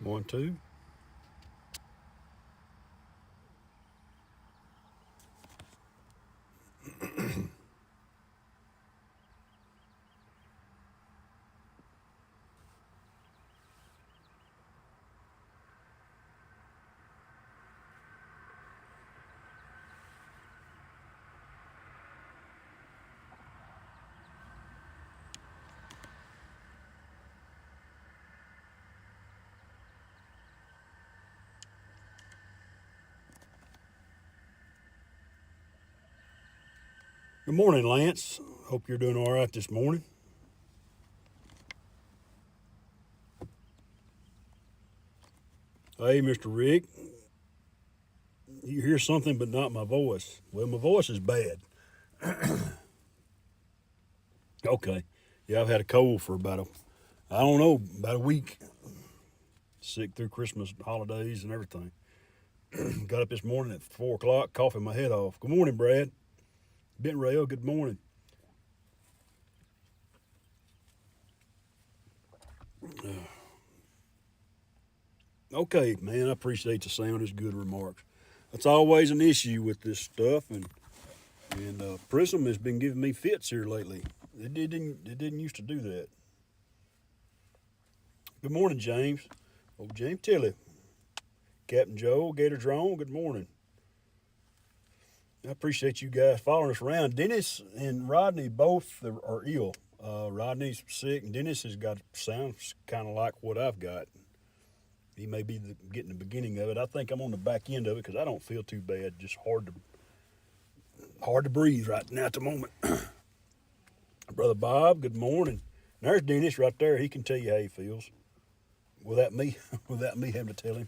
One, two. Good morning, Lance. Hope you're doing all right this morning. Hey, Mr. Rick, you hear something but not my voice. Well, my voice is bad. Okay. Yeah, I've had a cold for I don't know, about a week. Sick through Christmas holidays and everything. Got up this morning at 4 o'clock, coughing my head off. Good morning, Brad. Ben Rail, good morning. Okay, man, I appreciate the sound. It's good remarks. That's always an issue with this stuff, and Prism has been giving me fits here lately. It didn't used to do that. Good morning, James. Oh, James Tilley. Captain Joe, Gator Drone, good morning. I appreciate you guys following us around. Dennis and Rodney both are ill. Rodney's sick, and Dennis has got sounds kind of like what I've got. He may be getting the beginning of it. I think I'm on the back end of it because I don't feel too bad. Just hard to breathe right now at the moment. Brother Bob, good morning. There's Dennis right there. He can tell you how he feels without me without me having to tell him.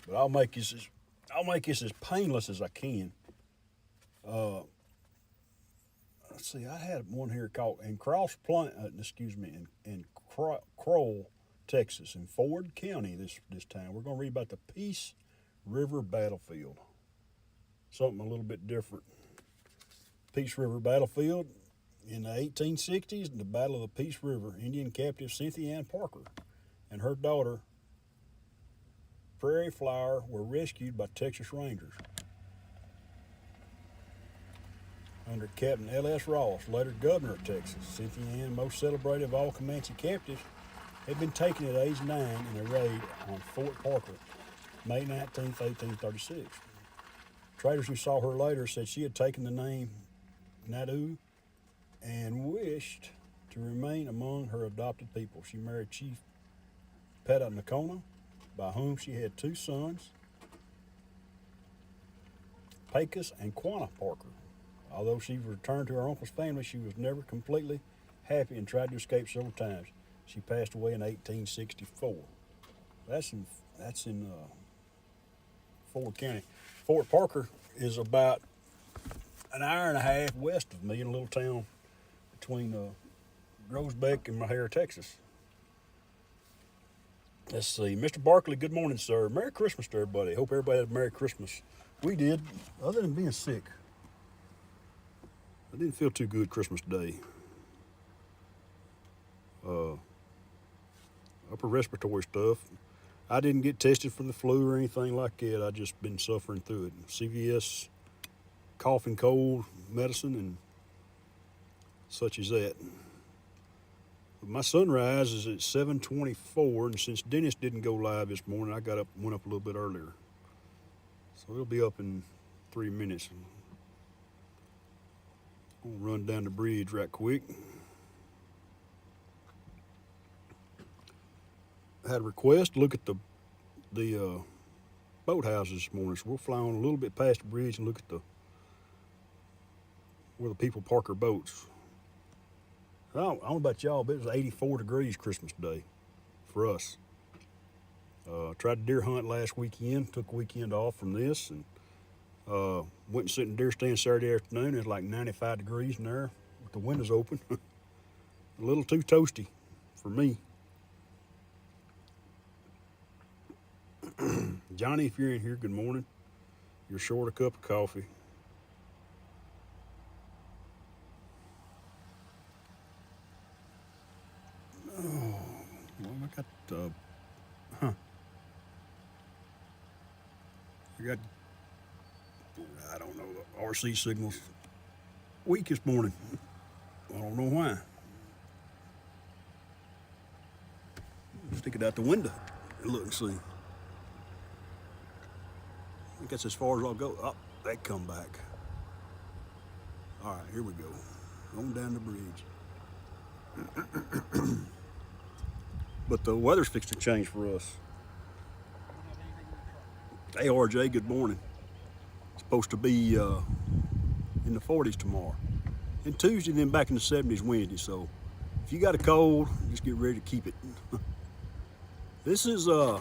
But I'll make this as painless as I can. Uh, let's see. I had one here called in Cross Plain. Excuse me, in Crowell, Texas, in Ford County. This time we're going to read about the Peace River battlefield. Something a little bit different. Peace River battlefield in the 1860s. The Battle of the Peace River. Indian captive Cynthia Ann Parker and her daughter Prairie Flower were rescued by Texas Rangers under Captain L.S. Ross, later governor of Texas. Cynthia Ann, most celebrated of all Comanche captives, had been taken at age 9 in a raid on Fort Parker, May 19, 1836. Traders who saw her later said she had taken the name Nadu and wished to remain among her adopted people. She married Chief Peta Nakona, by whom she had 2 sons, Pecos and Quanah Parker. Although she returned to her uncle's family, she was never completely happy and tried to escape several times. She passed away in 1864. That's in Ford County. Fort Parker is about an hour and a half west of me in a little town between Groesbeck and Mahara, Texas. Let's see. Mr. Barkley, good morning, sir. Merry Christmas to everybody. Hope everybody had a Merry Christmas. We did, other than being sick. I didn't feel too good Christmas Day. Uh, Upper respiratory stuff. I didn't get tested for the flu or anything like that. I just been suffering through it. CVS cough and cold medicine and such as that. My sunrise is at 7:24, and since Dennis didn't go live this morning, I went up a little bit earlier. So it'll be up in 3 minutes. I'll run down the bridge right quick. I had a request to look at the boathouses this morning, so we'll fly on a little bit past the bridge and look at where the people park their boats. I don't know about y'all, but it was 84 degrees Christmas Day for us. Tried to deer hunt last weekend, took a weekend off from this, and went and sit in the deer stand Saturday afternoon. It was like 95 degrees in there with the windows open. A little too toasty for me. Johnny, if you're in here, good morning. You're short a cup of coffee. got, I got, I don't know, RC signals weak this morning. I don't know why. Stick it out the window and look and see. I think that's as far as I'll go. Oh, they come back. All right, here we go. On down the bridge. But the weather's fixed to change for us. Hey, RJ, good morning. It's supposed to be in the 40s tomorrow. And Tuesday, then back in the 70s Wednesday. So if you got a cold, just get ready to keep it. This is, I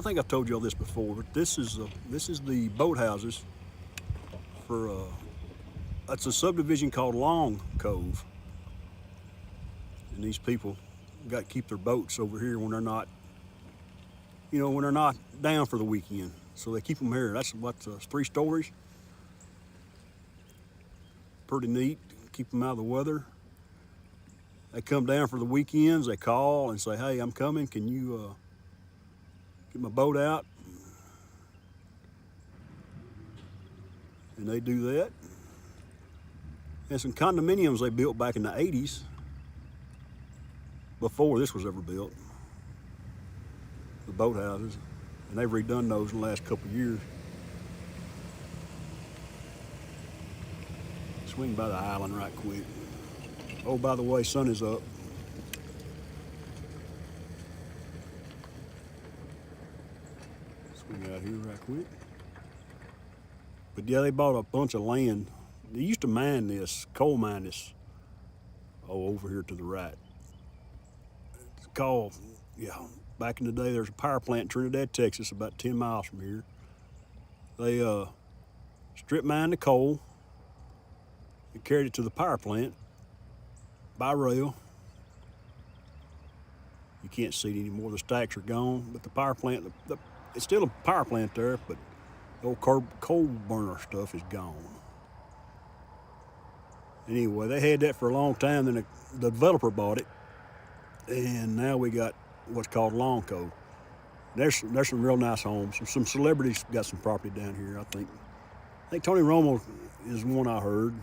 think I've told you all this before, but this is the boathouses for, it's a subdivision called Long Cove. And these people got to keep their boats over here when they're not, when they're not down for the weekend. So they keep them here. That's what, 3 stories. Pretty neat. Keep them out of the weather. They come down for the weekends. They call and say, "Hey, I'm coming. Can you get my boat out?" And they do that. And some condominiums they built back in the 80s, before this was ever built. The boathouses. And they've redone those in the last couple of years. Swing by the island right quick. Oh, by the way, sun is up. Swing out here right quick. But yeah, they bought a bunch of land. They used to mine this, coal mine this, over here to the right. It's called, back in the day, there's a power plant in Trinidad, Texas, about 10 miles from here. They strip mined the coal and carried it to the power plant by rail. You can't see it anymore. The stacks are gone, but the power plant, it's still a power plant there, but the old coal burner stuff is gone. Anyway, they had that for a long time, then the developer bought it, and now we got what's called Long Cove. There's some real nice homes. Some celebrities got some property down here, I think. I think Tony Romo is one I heard.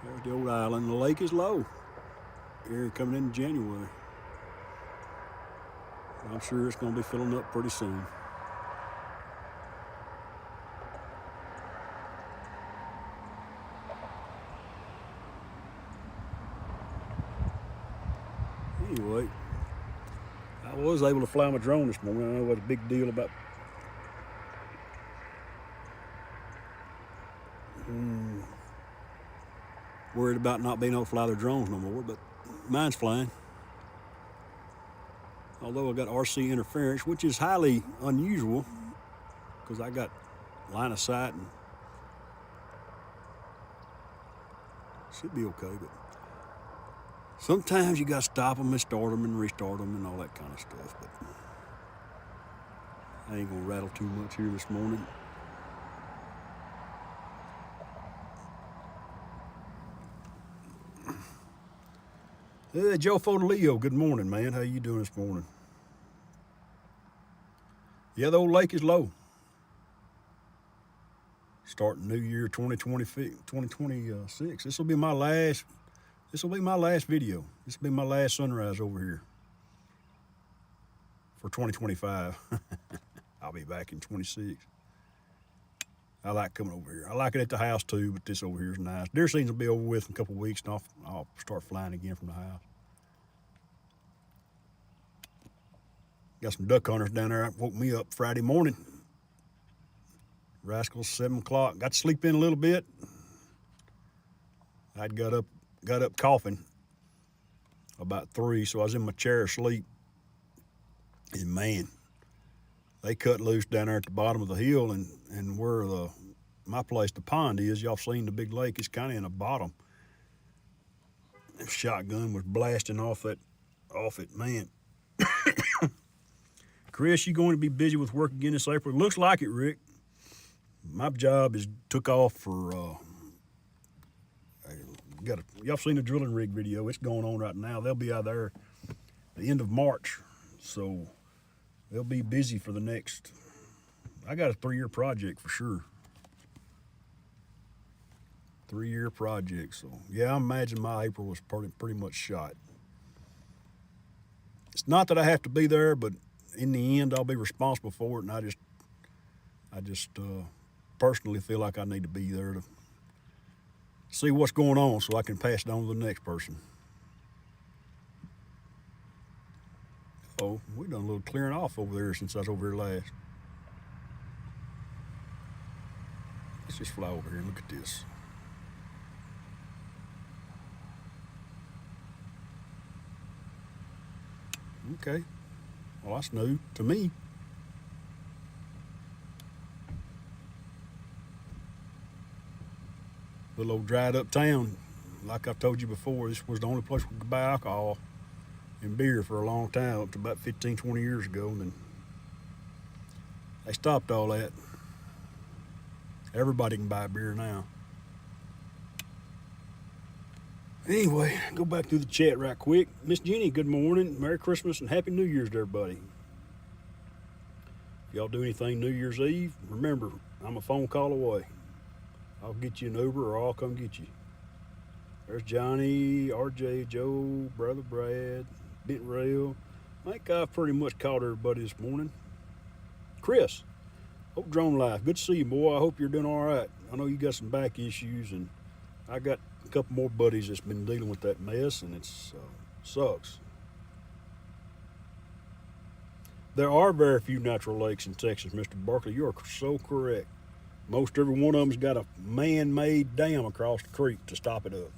There's the old island. The lake is low. Here coming into January. I'm sure it's going to be filling up pretty soon. Anyway, I was able to fly my drone this morning. I know what's a big deal about worried about not being able to fly their drones no more, but mine's flying. Although I got RC interference, which is highly unusual because I got line of sight and should be okay, but sometimes you got to stop them and start them and restart them and all that kind of stuff, but I ain't gonna rattle too much here this morning. Hey, Joe Fodolio, good morning, man. How you doing this morning? Yeah, the old lake is low. Starting New Year 2026. This will be my last video. This will be my last sunrise over here for 2025. I'll be back in 26. I like coming over here. I like it at the house too, but this over here is nice. Deer season will be over with in a couple of weeks, and I'll start flying again from the house. Got some duck hunters down there. Woke me up Friday morning. Rascals, 7 o'clock. Got to sleep in a little bit. I'd got up coughing about 3, so I was in my chair asleep. And man, they cut loose down there at the bottom of the hill, and where my place, the pond is, y'all seen the big lake, it's kind of in the bottom. The shotgun was blasting off it, man. Chris, you going to be busy with work again this April? Looks like it, Rick. My job is took off for y'all seen the drilling rig video? It's going on right now. They'll be out there the end of March, so they'll be busy for the next. I got a 3-year project for sure. 3-year project. So yeah, I imagine my April was pretty much shot. It's not that I have to be there, but in the end, I'll be responsible for it, and I just personally feel like I need to be there to see what's going on so I can pass it on to the next person. Oh, we done a little clearing off over there since I was over here last. Let's just fly over here and look at this. Okay. Well, that's new to me. Little old dried up town. Like I've told you before, this was the only place we could buy alcohol and beer for a long time, up to about 15, 20 years ago. And then they stopped all that. Everybody can buy beer now. Anyway, go back through the chat right quick. Miss Jenny, good morning. Merry Christmas and Happy New Year's to everybody. If y'all do anything New Year's Eve, remember, I'm a phone call away. I'll get you an Uber or I'll come get you. There's Johnny, RJ, Joe, Brother Brad, Bent Rail. I think I've pretty much caught everybody this morning. Chris, Hope Drone Life, good to see you, boy. I hope you're doing all right. I know you got some back issues, and I got a couple more buddies that's been dealing with that mess, and it's sucks. There are very few natural lakes in Texas, Mr. Barkley. You are so correct. Most every one of them's got a man-made dam across the creek to stop it up.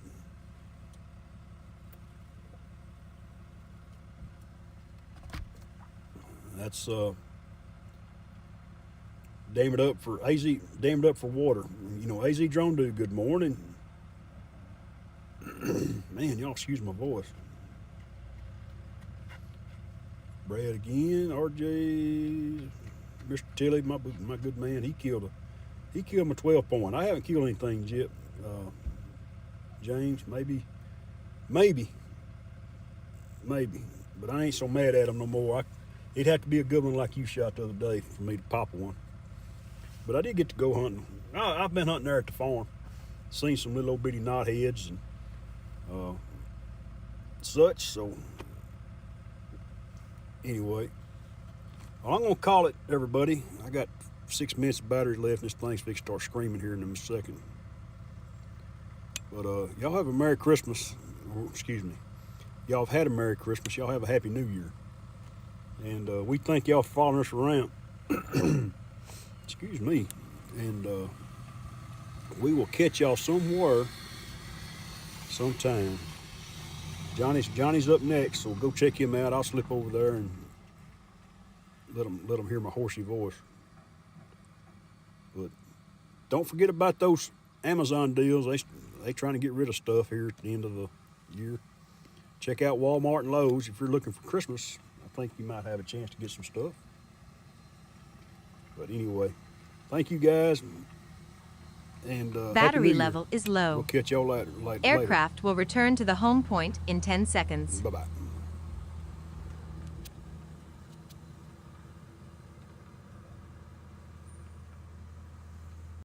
That's dam it up for AZ, dam it up for water. You know, AZ Drone Dude, good morning. Man, y'all excuse my voice. Brad again, RJ, Mr. Tilly, my good man. He killed my 12 point. I haven't killed anything yet. James, maybe, but I ain't so mad at him no more. It'd have to be a good one like you shot the other day for me to pop one. But I did get to go hunting. I've been hunting there at the farm, seen some little old bitty knotheads and such. So anyway, well, I'm gonna call it, everybody. I got 6 minutes of battery left, and this thing's fixing to start screaming here in a second. But y'all have a Merry Christmas. Or, excuse me. Y'all have had a Merry Christmas. Y'all have a Happy New Year. And we thank y'all for following us around. Excuse me. And we will catch y'all somewhere, sometime. Johnny's up next, so go check him out. I'll slip over there and let them hear my horsey voice. But don't forget about those Amazon deals. They trying to get rid of stuff here at the end of the year. Check out Walmart and Lowe's if you're looking for Christmas. I think you might have a chance to get some stuff. But anyway, thank you guys. And battery level is low. We'll catch y'all later. Aircraft will return to the home point in 10 seconds. Bye-bye.